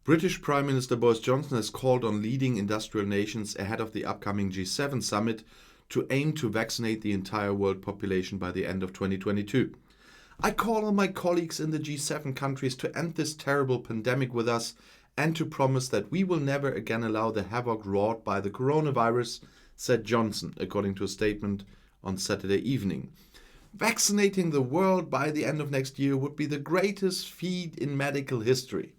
British Prime Minister Boris Johnson has called on leading industrial nations ahead of the upcoming G7 summit to aim to vaccinate the entire world population by the end of 2022. I call on my colleagues in the G7 countries to end this terrible pandemic with us and to promise that we will never again allow the havoc wrought by the coronavirus, said Johnson, according to a statement on Saturday evening. Vaccinating the world by the end of next year would be the greatest feat in medical history.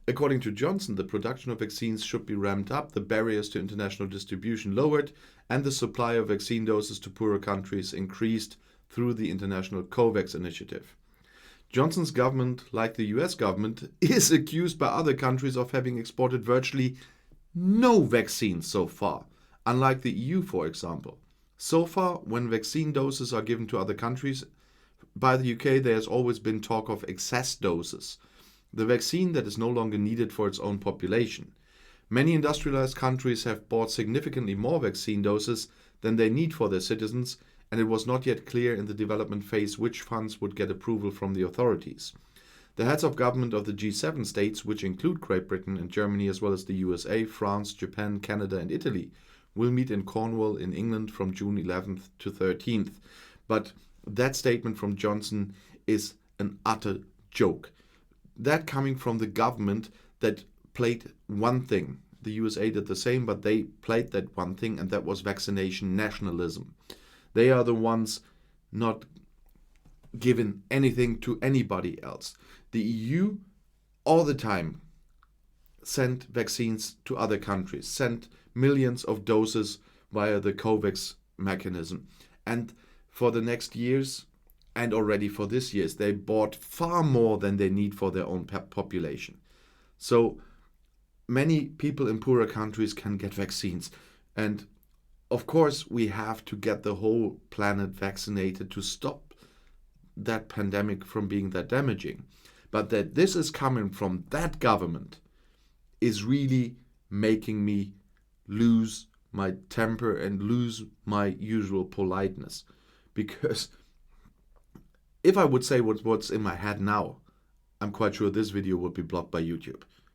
According to Johnson, the production of vaccines should be ramped up, the barriers to international distribution lowered, and the supply of vaccine doses to poorer countries increased through the international COVAX initiative. Johnson's government, like the US government, is accused by other countries of having exported virtually no vaccines so far, unlike the EU, for example. So far, when vaccine doses are given to other countries, by the UK there has always been talk of excess doses, the vaccine that is no longer needed for its own population. Many industrialized countries have bought significantly more vaccine doses than they need for their citizens, and it was not yet clear in the development phase which funds would get approval from the authorities. The heads of government of the G7 states, which include Great Britain and Germany as well as the USA, France, Japan, Canada and Italy, will meet in Cornwall in England from June 11th to 13th. But that statement from Johnson is an utter joke. That coming from the government that played one thing. The USA did the same, but they played that one thing, and that was vaccination nationalism. They are the ones not giving anything to anybody else. The EU all the time sent vaccines to other countries, sent millions of doses via the COVAX mechanism. And for the next years, and already for this year, they bought far more than they need for their own population. So many people in poorer countries can get vaccines. And of course, we have to get the whole planet vaccinated to stop that pandemic from being that damaging. But that this is coming from that government is really making me lose my temper and lose my usual politeness. Because if I would say what's in my head now, I'm quite sure this video would be blocked by YouTube.